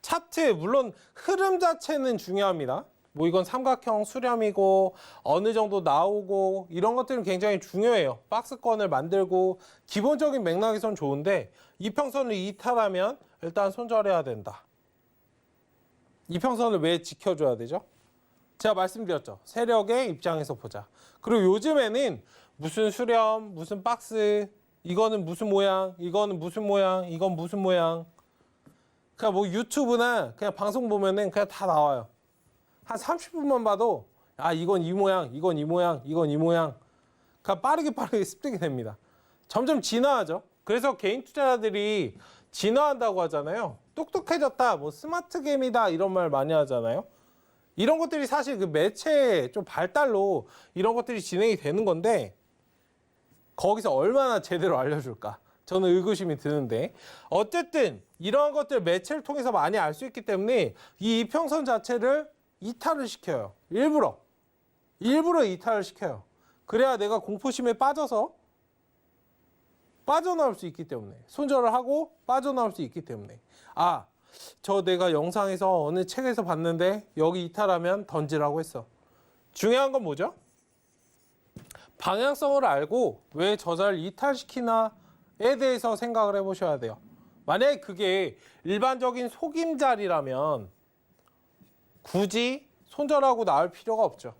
B: 차트, 물론 흐름 자체는 중요합니다. 뭐 이건 삼각형 수렴이고 어느 정도 나오고 이런 것들은 굉장히 중요해요. 박스권을 만들고 기본적인 맥락에선 좋은데 이평선을 이탈하면 일단 손절해야 된다. 이평선을 왜 지켜줘야 되죠? 제가 말씀드렸죠. 세력의 입장에서 보자. 그리고 요즘에는 무슨 수렴, 무슨 박스, 이거는 무슨 모양, 이거는 무슨 모양, 이건 무슨 모양. 그냥 뭐 유튜브나 그냥 방송 보면은 그냥 다 나와요. 한 30분만 봐도 아, 이건 이 모양, 이건 이 모양, 이건 이 모양. 그냥 빠르게 습득이 됩니다. 점점 진화하죠. 그래서 개인 투자자들이 진화한다고 하잖아요. 똑똑해졌다, 뭐 스마트 게임이다 이런 말 많이 하잖아요. 이런 것들이 사실 그 매체의 좀 발달로 이런 것들이 진행이 되는 건데 거기서 얼마나 제대로 알려줄까? 저는 의구심이 드는데 어쨌든 이러한 것들 매체를 통해서 많이 알 수 있기 때문에 이 이평선 자체를 이탈을 시켜요. 일부러 이탈을 시켜요. 그래야 내가 공포심에 빠져서 빠져나올 수 있기 때문에, 손절을 하고 빠져나올 수 있기 때문에, 아, 저 내가 영상에서 어느 책에서 봤는데 여기 이탈하면 던지라고 했어. 중요한 건 뭐죠? 방향성을 알고 왜 저자를 이탈시키나에 대해서 생각을 해보셔야 돼요. 만약에 그게 일반적인 속임자리라면 굳이 손절하고 나올 필요가 없죠.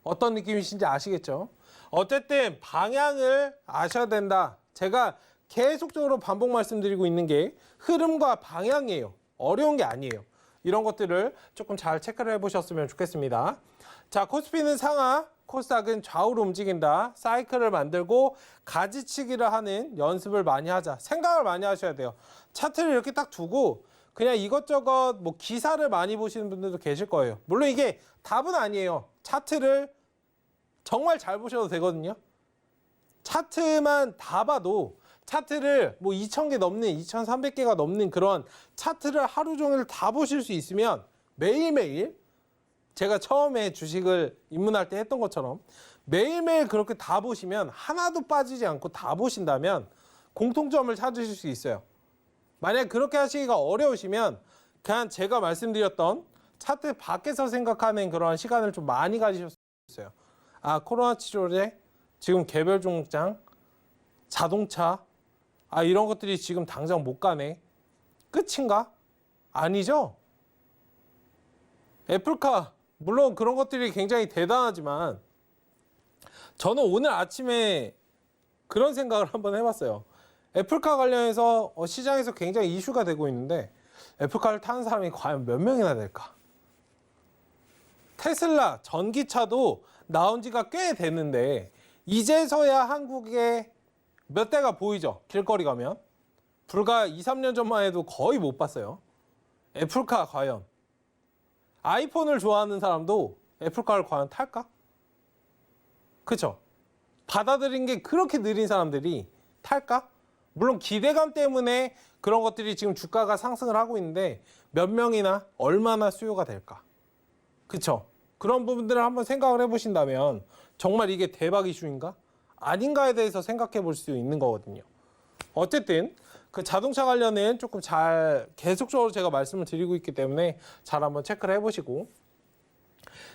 B: 어떤 느낌이신지 아시겠죠? 어쨌든 방향을 아셔야 된다. 제가 계속적으로 반복 말씀드리고 있는 게 흐름과 방향이에요. 어려운 게 아니에요. 이런 것들을 조금 잘 체크를 해보셨으면 좋겠습니다. 자, 코스피는 상하, 코스닥은 좌우로 움직인다. 사이클을 만들고 가지치기를 하는 연습을 많이 하자. 생각을 많이 하셔야 돼요. 차트를 이렇게 딱 두고 그냥 이것저것 뭐 기사를 많이 보시는 분들도 계실 거예요. 물론 이게 답은 아니에요. 차트를 정말 잘 보셔도 되거든요. 차트만 다 봐도 차트를 뭐 2,000개 넘는 2,300개가 넘는 그런 차트를 하루 종일 다 보실 수 있으면 매일매일 제가 처음에 주식을 입문할 때 했던 것처럼 매일매일 그렇게 다 보시면 하나도 빠지지 않고 다 보신다면 공통점을 찾으실 수 있어요. 만약 그렇게 하시기가 어려우시면 그냥 제가 말씀드렸던 차트 밖에서 생각하는 그런 시간을 좀 많이 가지셨으면 좋겠어요. 아, 코로나 치료제, 지금 개별 종목장, 자동차, 아, 이런 것들이 지금 당장 못 가네. 끝인가? 아니죠? 애플카, 물론 그런 것들이 굉장히 대단하지만 저는 오늘 아침에 그런 생각을 한번 해봤어요. 애플카 관련해서 시장에서 굉장히 이슈가 되고 있는데 애플카를 타는 사람이 과연 몇 명이나 될까? 테슬라 전기차도 나온 지가 꽤 됐는데 이제서야 한국에 몇 대가 보이죠? 길거리 가면. 불과 2, 3년 전만 해도 거의 못 봤어요. 애플카 과연. 아이폰을 좋아하는 사람도 애플카를 과연 탈까? 그쵸? 받아들인 게 그렇게 느린 사람들이 탈까? 물론 기대감 때문에 그런 것들이 지금 주가가 상승을 하고 있는데 몇 명이나 얼마나 수요가 될까? 그쵸? 그런 부분들을 한번 생각을 해보신다면 정말 이게 대박 이슈인가? 아닌가에 대해서 생각해 볼 수 있는 거거든요. 어쨌든 그 자동차 관련은 조금 잘 계속적으로 제가 말씀을 드리고 있기 때문에 잘 한번 체크를 해보시고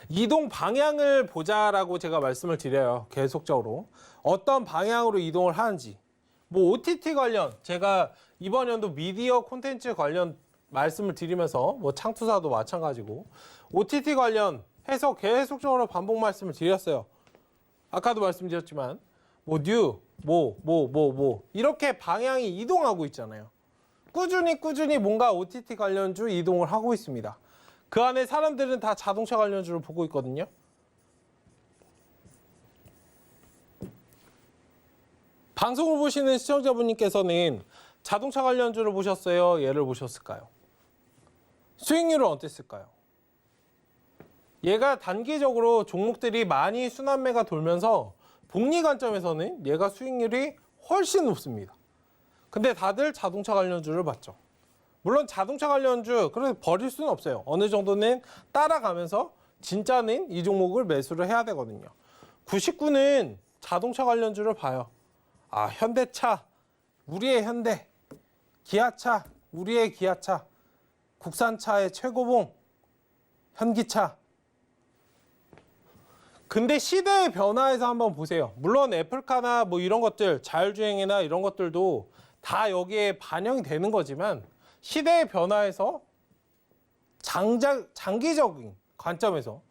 B: 이동 방향을 보자라고 제가 말씀을 드려요. 계속적으로 어떤 방향으로 이동을 하는지 뭐 OTT 관련 제가 이번 연도 미디어 콘텐츠 관련 말씀을 드리면서 뭐 창투사도 마찬가지고 OTT 관련 해서 계속적으로 반복 말씀을 드렸어요. 아까도 말씀드렸지만 뭐 뉴, 뭐 이렇게 방향이 이동하고 있잖아요. 꾸준히 뭔가 OTT 관련주 이동을 하고 있습니다. 그 안에 사람들은 다 자동차 관련주를 보고 있거든요. 방송을 보시는 시청자분님께서는 자동차 관련주를 보셨어요? 얘를 보셨을까요? 수익률은 어땠을까요? 얘가 단기적으로 종목들이 많이 순환매가 돌면서 복리 관점에서는 얘가 수익률이 훨씬 높습니다. 근데 다들 자동차 관련주를 봤죠. 물론 자동차 관련주 그래서 버릴 수는 없어요. 어느 정도는 따라가면서 진짜는 이 종목을 매수를 해야 되거든요. 99는 자동차 관련주를 봐요. 아, 현대차, 우리의 현대, 기아차, 우리의 기아차, 국산차의 최고봉, 현기차. 근데 시대의 변화에서 한번 보세요. 물론 애플카나 뭐 이런 것들, 자율주행이나 이런 것들도 다 여기에 반영이 되는 거지만 시대의 변화에서 장기적인 관점에서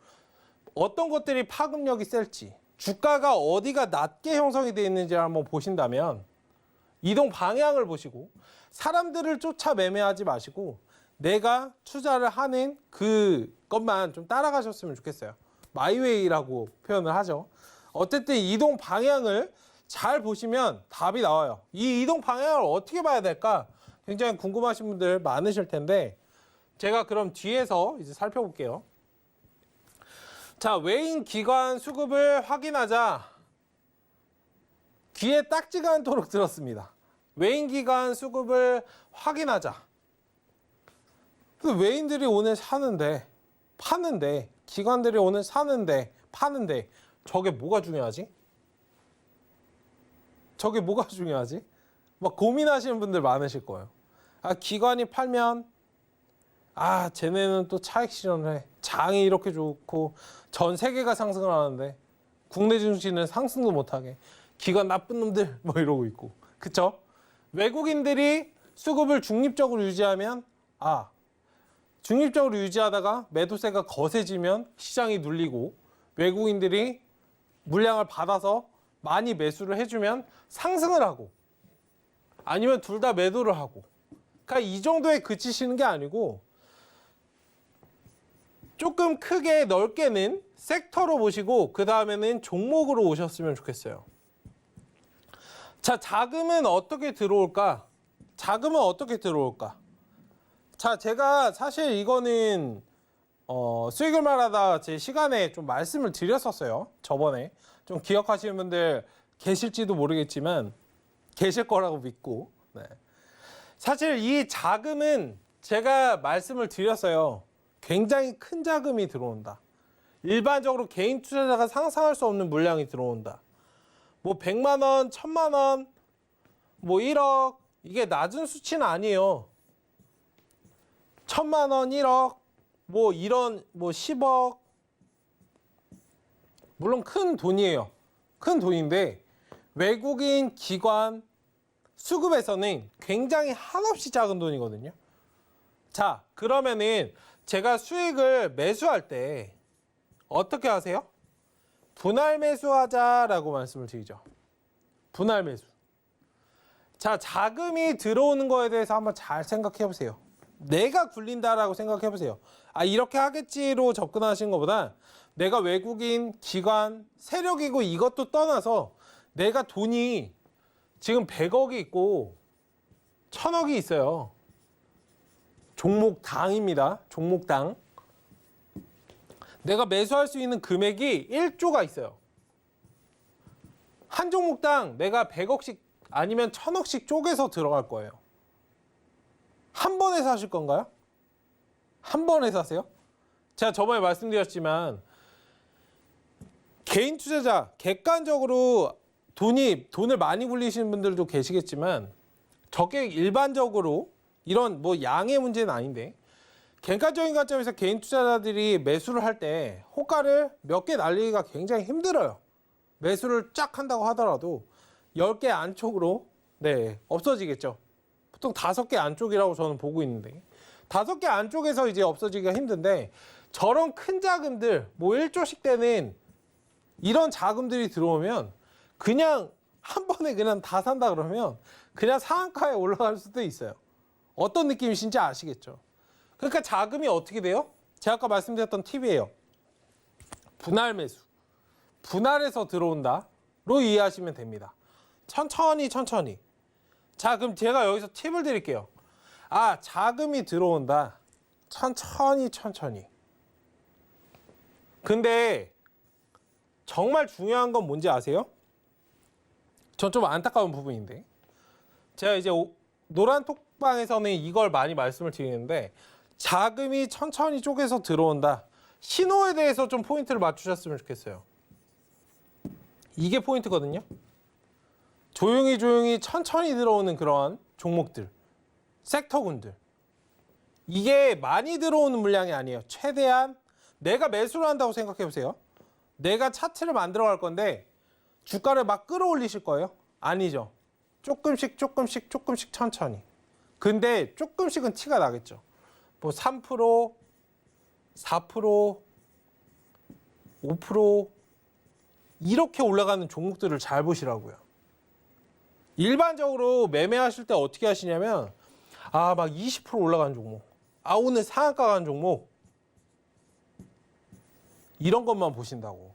B: 어떤 것들이 파급력이 셀지 주가가 어디가 낮게 형성이 되어 있는지를 한번 보신다면 이동 방향을 보시고 사람들을 쫓아 매매하지 마시고 내가 투자를 하는 그것만 좀 따라가셨으면 좋겠어요. 마이웨이라고 표현을 하죠. 어쨌든 이동 방향을 잘 보시면 답이 나와요. 이 이동 방향을 어떻게 봐야 될까? 굉장히 궁금하신 분들 많으실 텐데 제가 그럼 뒤에서 이제 살펴볼게요. 자, 외인 기관 수급을 확인하자. 귀에 딱지가 않도록 들었습니다. 외인 기관 수급을 확인하자. 외인들이 오늘 사는데 파는데 기관들이 오늘 사는데 파는데 저게 뭐가 중요하지? 저게 뭐가 중요하지? 막 고민하시는 분들 많으실 거예요. 아, 기관이 팔면 아, 쟤네는 또 차익 실현을 해. 장이 이렇게 좋고 전 세계가 상승을 하는데 국내 증시는 상승도 못하게 기관 나쁜 놈들 뭐 이러고 있고. 그쵸? 외국인들이 수급을 중립적으로 유지하면 아, 중립적으로 유지하다가 매도세가 거세지면 시장이 눌리고 외국인들이 물량을 받아서 많이 매수를 해주면 상승을 하고 아니면 둘 다 매도를 하고 그러니까 이 정도에 그치시는 게 아니고 조금 크게 넓게는 섹터로 보시고 그 다음에는 종목으로 오셨으면 좋겠어요. 자, 자금은 어떻게 들어올까? 자금은 어떻게 들어올까? 자, 제가 사실 이거는 수익을 말하다 제 시간에 좀 말씀을 드렸었어요. 저번에 좀 기억하시는 분들 계실지도 모르겠지만 계실 거라고 믿고. 네. 사실 이 자금은 제가 말씀을 드렸어요. 굉장히 큰 자금이 들어온다. 일반적으로 개인 투자자가 상상할 수 없는 물량이 들어온다. 뭐 100만 원, 1000만 원, 뭐 1억 이게 낮은 수치는 아니에요. 1000만 원, 1억, 뭐 이런 뭐 10억 물론 큰 돈이에요. 큰 돈인데 외국인 기관 수급에서는 굉장히 한없이 작은 돈이거든요. 자, 그러면은 제가 수익을 매수할 때 어떻게 하세요? 분할 매수하자라고 말씀을 드리죠. 분할 매수. 자, 자금이 들어오는 거에 대해서 한번 잘 생각해 보세요. 내가 굴린다라고 생각해 보세요. 아, 이렇게 하겠지로 접근하시는 것보다 내가 외국인 기관 세력이고 이것도 떠나서 내가 돈이 지금 100억이 있고 1000억이 있어요. 종목당입니다. 종목당. 내가 매수할 수 있는 금액이 1조가 있어요. 한 종목당 내가 100억씩 아니면 1,000억씩 쪼개서 들어갈 거예요. 한 번에 사실 건가요? 한 번에 사세요? 제가 저번에 말씀드렸지만 개인 투자자 객관적으로 돈을 많이 굴리시는 분들도 계시겠지만 저게 일반적으로 이런 뭐 양의 문제는 아닌데 객관적인 관점에서 개인 투자자들이 매수를 할 때 호가를 몇 개 날리기가 굉장히 힘들어요. 매수를 쫙 한다고 하더라도 10개 안쪽으로 없어지겠죠. 보통 5개 안쪽이라고 저는 보고 있는데 5개 안쪽에서 이제 없어지기가 힘든데 저런 큰 자금들 뭐 1조씩 되는 이런 자금들이 들어오면 그냥 한 번에 그냥 다 산다 그러면 그냥 상한가에 올라갈 수도 있어요. 어떤 느낌이신지 아시겠죠? 그러니까 자금이 어떻게 돼요? 제가 아까 말씀드렸던 팁이에요. 분할 매수. 분할해서 들어온다로 이해하시면 됩니다. 천천히. 자, 그럼 제가 여기서 팁을 드릴게요. 자금이 들어온다. 천천히. 근데 정말 중요한 건 뭔지 아세요? 전 좀 안타까운 부분인데 제가 이제 노란 톡방에서는 이걸 많이 말씀을 드리는데 자금이 천천히 쪼개서 들어온다. 신호에 대해서 좀 포인트를 맞추셨으면 좋겠어요. 이게 포인트거든요. 조용히 천천히 들어오는 그런 종목들, 섹터군들. 이게 많이 들어오는 물량이 아니에요. 최대한 내가 매수를 한다고 생각해 보세요. 내가 차트를 만들어 갈 건데 주가를 막 끌어올리실 거예요? 아니죠. 조금씩 천천히. 근데 조금씩은 티가 나겠죠. 뭐 3%, 4%, 5% 이렇게 올라가는 종목들을 잘 보시라고요. 일반적으로 매매하실 때 어떻게 하시냐면 막 20% 올라가는 종목, 오늘 상한가 가는 종목 이런 것만 보신다고.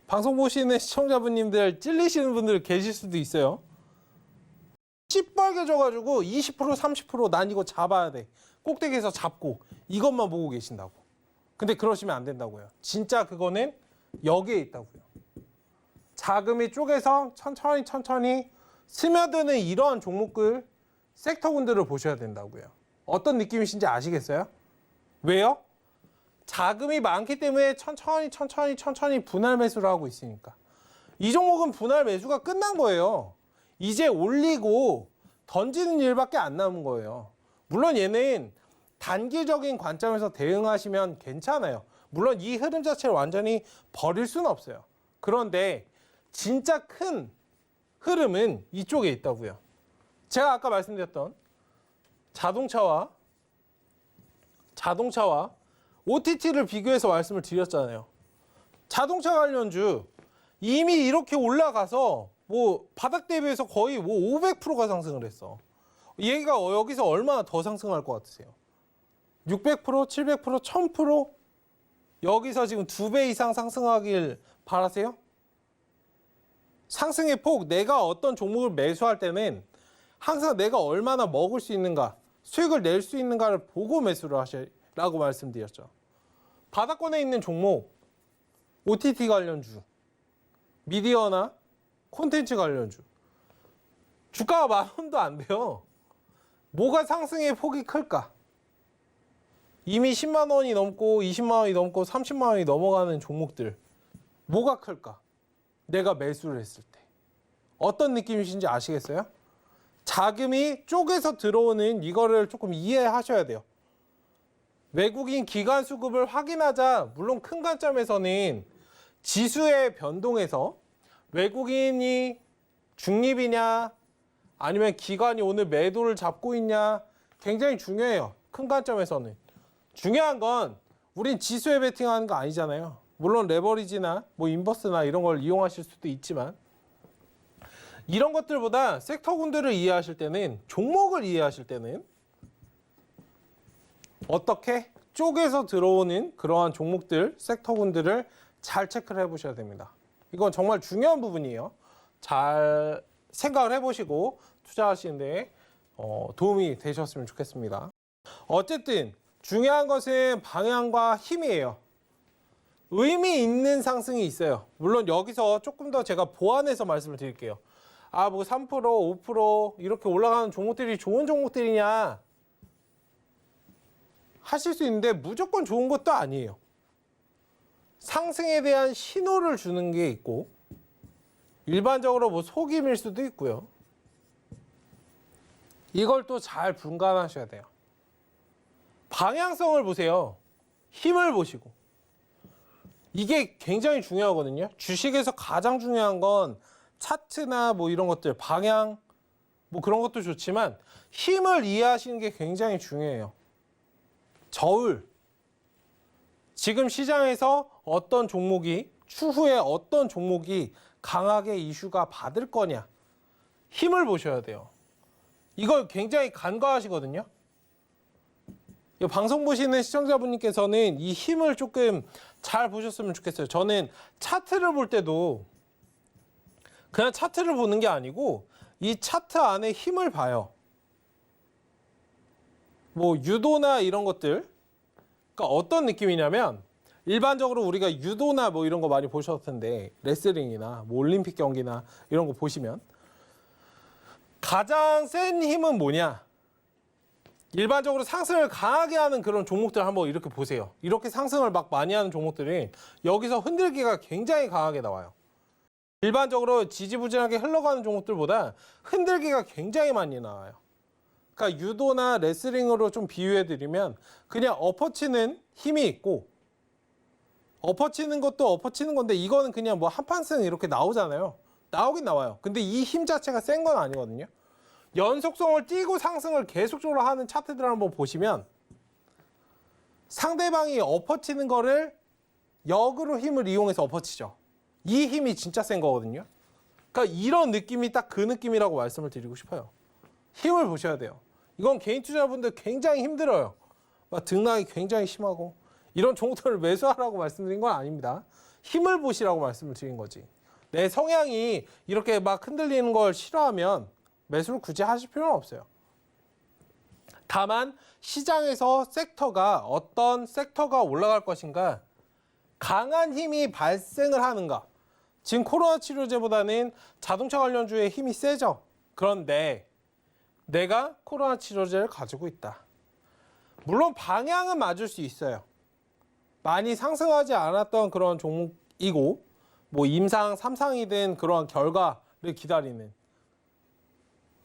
B: 방송 보시는 시청자분님들 찔리시는 분들 계실 수도 있어요. 시뻘개져가지고 20%, 30% 이거 잡아야 돼. 꼭대기에서 잡고 이것만 보고 계신다고. 근데 그러시면 안 된다고요. 진짜 그거는 여기에 있다고요. 자금이 쪼개서 천천히 스며드는 이러한 종목들, 섹터군들을 보셔야 된다고요. 어떤 느낌이신지 아시겠어요? 왜요? 자금이 많기 때문에 천천히 분할 매수를 하고 있으니까. 이 종목은 분할 매수가 끝난 거예요. 이제 올리고 던지는 일밖에 안 남은 거예요. 물론 얘는 단기적인 관점에서 대응하시면 괜찮아요. 물론 이 흐름 자체를 완전히 버릴 수는 없어요. 그런데 진짜 큰 흐름은 이쪽에 있다고요. 제가 아까 말씀드렸던 자동차와 OTT를 비교해서 말씀을 드렸잖아요. 자동차 관련주 이미 이렇게 올라가서 뭐 바닥 대비해서 거의 뭐 500%가 상승을 했어. 얘가 여기서 얼마나 더 상승할 것 같으세요? 600%, 700%, 1000%? 여기서 지금 2배 이상 상승하길 바라세요? 상승의 폭, 내가 어떤 종목을 매수할 때는 항상 내가 얼마나 먹을 수 있는가, 수익을 낼 수 있는가를 보고 매수를 하시라고 말씀드렸죠. 바닥권에 있는 종목, OTT 관련주, 미디어나 콘텐츠 관련주. 주가가 10,000원도 안 돼요. 뭐가 상승의 폭이 클까? 이미 10만 원이 넘고 20만 원이 넘고 30만 원이 넘어가는 종목들. 뭐가 클까? 내가 매수를 했을 때. 어떤 느낌이신지 아시겠어요? 자금이 쪼개서 들어오는 이거를 조금 이해하셔야 돼요. 외국인 기관 수급을 확인하자, 물론 큰 관점에서는 지수의 변동에서 외국인이 중립이냐 아니면 기관이 오늘 매도를 잡고 있냐 굉장히 중요해요. 큰 관점에서는. 중요한 건 우린 지수에 베팅하는 거 아니잖아요. 물론 레버리지나 뭐 인버스나 이런 걸 이용하실 수도 있지만 이런 것들보다 섹터군들을 이해하실 때는, 종목을 이해하실 때는 어떻게 쪼개서 들어오는 그러한 종목들, 섹터군들을 잘 체크를 해보셔야 됩니다. 이건 정말 중요한 부분이에요. 잘 생각을 해보시고 투자하시는데 도움이 되셨으면 좋겠습니다. 어쨌든 중요한 것은 방향과 힘이에요. 의미 있는 상승이 있어요. 물론 여기서 조금 더 제가 보완해서 말씀을 드릴게요. 뭐 3%, 5% 이렇게 올라가는 종목들이 좋은 종목들이냐 하실 수 있는데 무조건 좋은 것도 아니에요. 상승에 대한 신호를 주는 게 있고 일반적으로 뭐 속임일 수도 있고요. 이걸 또 잘 분간하셔야 돼요. 방향성을 보세요. 힘을 보시고. 이게 굉장히 중요하거든요. 주식에서 가장 중요한 건 차트나 뭐 이런 것들, 방향, 뭐 그런 것도 좋지만 힘을 이해하시는 게 굉장히 중요해요. 저울. 지금 시장에서 어떤 종목이, 추후에 어떤 종목이 강하게 이슈가 받을 거냐. 힘을 보셔야 돼요. 이걸 굉장히 간과하시거든요. 이 방송 보시는 시청자분님께서는 이 힘을 조금 잘 보셨으면 좋겠어요. 저는 차트를 볼 때도 그냥 차트를 보는 게 아니고 이 차트 안에 힘을 봐요. 뭐 유도나 이런 것들. 그러니까 어떤 느낌이냐면 일반적으로 우리가 유도나 뭐 이런 거 많이 보셨을 텐데 레슬링이나 뭐 올림픽 경기나 이런 거 보시면 가장 센 힘은 뭐냐? 일반적으로 상승을 강하게 하는 그런 종목들 한번 이렇게 보세요. 이렇게 상승을 막 많이 하는 종목들이 여기서 흔들기가 굉장히 강하게 나와요. 일반적으로 지지부진하게 흘러가는 종목들보다 흔들기가 굉장히 많이 나와요. 그러니까 유도나 레슬링으로 좀 비유해드리면 그냥 엎어치는 힘이 있고 엎어치는 것도 엎어치는 건데 이거는 그냥 뭐 한판승 이렇게 나오잖아요. 나오긴 나와요. 근데 이 힘 자체가 센 건 아니거든요. 연속성을 띄고 상승을 계속적으로 하는 차트들을 한번 보시면 상대방이 엎어치는 거를 역으로 힘을 이용해서 엎어치죠. 이 힘이 진짜 센 거거든요. 그러니까 이런 느낌이 딱 그 느낌이라고 말씀을 드리고 싶어요. 힘을 보셔야 돼요. 이건 개인 투자분들 굉장히 힘들어요. 막 등락이 굉장히 심하고 이런 종목들을 매수하라고 말씀드린 건 아닙니다. 힘을 보시라고 말씀을 드린 거지. 내 성향이 이렇게 막 흔들리는 걸 싫어하면 매수를 굳이 하실 필요는 없어요. 다만 시장에서 어떤 섹터가 올라갈 것인가 강한 힘이 발생을 하는가. 지금 코로나 치료제보다는 자동차 관련주의 힘이 세죠. 그런데 내가 코로나 치료제를 가지고 있다. 물론 방향은 맞을 수 있어요. 많이 상승하지 않았던 그런 종목이고 뭐 임상, 3상이든 그러한 결과를 기다리는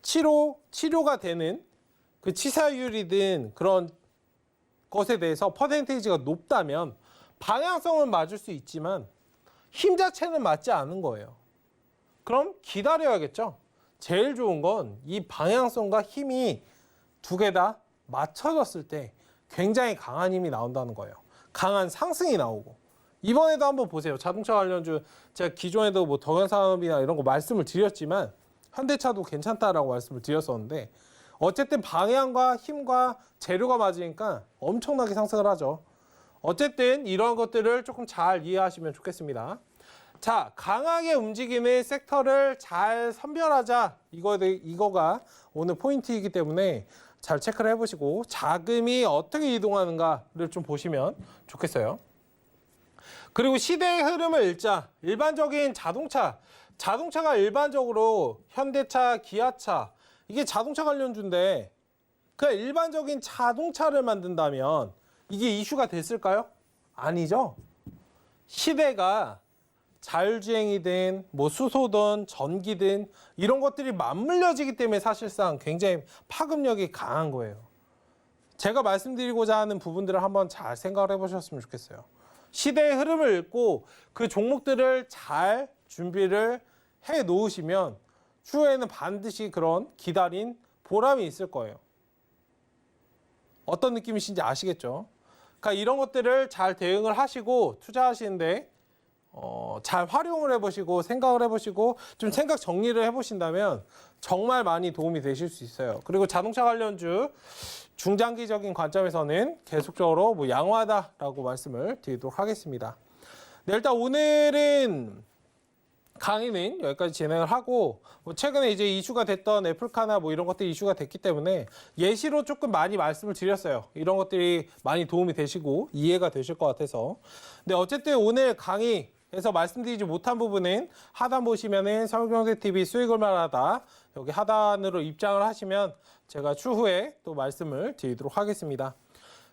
B: 치료가 되는 그 치사율이든 그런 것에 대해서 퍼센테이지가 높다면 방향성은 맞을 수 있지만 힘 자체는 맞지 않은 거예요. 그럼 기다려야겠죠. 제일 좋은 건 이 방향성과 힘이 두 개 다 맞춰졌을 때 굉장히 강한 힘이 나온다는 거예요. 강한 상승이 나오고. 이번에도 한번 보세요. 자동차 관련주 제가 기존에도 뭐 덕현산업이나 이런 거 말씀을 드렸지만 현대차도 괜찮다라고 말씀을 드렸었는데 어쨌든 방향과 힘과 재료가 맞으니까 엄청나게 상승을 하죠. 어쨌든 이런 것들을 조금 잘 이해하시면 좋겠습니다. 자, 강하게 움직이는 섹터를 잘 선별하자. 이거가 오늘 포인트이기 때문에 잘 체크를 해보시고 자금이 어떻게 이동하는가를 좀 보시면 좋겠어요. 그리고 시대의 흐름을 읽자. 일반적인 자동차가 일반적으로 현대차, 기아차 이게 자동차 관련주인데 그냥 일반적인 자동차를 만든다면 이게 이슈가 됐을까요? 아니죠. 시대가 자율주행이든 뭐 수소든 전기든 이런 것들이 맞물려지기 때문에 사실상 굉장히 파급력이 강한 거예요. 제가 말씀드리고자 하는 부분들을 한번 잘 생각을 해보셨으면 좋겠어요. 시대의 흐름을 읽고 그 종목들을 잘 준비를 해 놓으시면 추후에는 반드시 그런 기다린 보람이 있을 거예요. 어떤 느낌이신지 아시겠죠? 그러니까 이런 것들을 잘 대응을 하시고 투자하시는데 잘 활용을 해보시고 생각을 해보시고 좀 생각 정리를 해보신다면 정말 많이 도움이 되실 수 있어요. 그리고 자동차 관련주 중장기적인 관점에서는 계속적으로 뭐 양호하다라고 말씀을 드리도록 하겠습니다. 네, 일단 오늘은 강의는 여기까지 진행을 하고 최근에 이제 이슈가 됐던 애플카나 이런 것들이 이슈가 됐기 때문에 예시로 조금 많이 말씀을 드렸어요. 이런 것들이 많이 도움이 되시고 이해가 되실 것 같아서. 근데 어쨌든 오늘 강의에서 말씀드리지 못한 부분은 하단 보시면은 서울경제TV 수익을 말하다 여기 하단으로 입장을 하시면 제가 추후에 또 말씀을 드리도록 하겠습니다.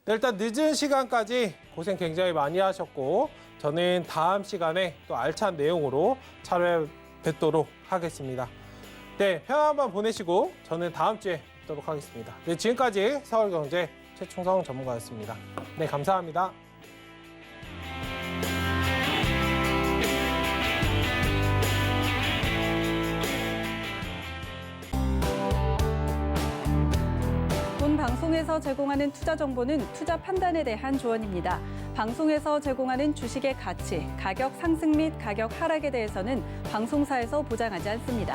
B: 네, 일단 늦은 시간까지 고생 굉장히 많이 하셨고 저는 다음 시간에 또 알찬 내용으로 찾아뵙도록 하겠습니다. 네, 편한 밤 보내시고 저는 다음 주에 뵙도록 하겠습니다. 네, 지금까지 서울경제 최충성 전문가였습니다. 네, 감사합니다.
C: 본 방송에서 제공하는 투자 정보는 투자 판단에 대한 조언입니다. 방송에서 제공하는 주식의 가치, 가격 상승 및 가격 하락에 대해서는 방송사에서 보장하지 않습니다.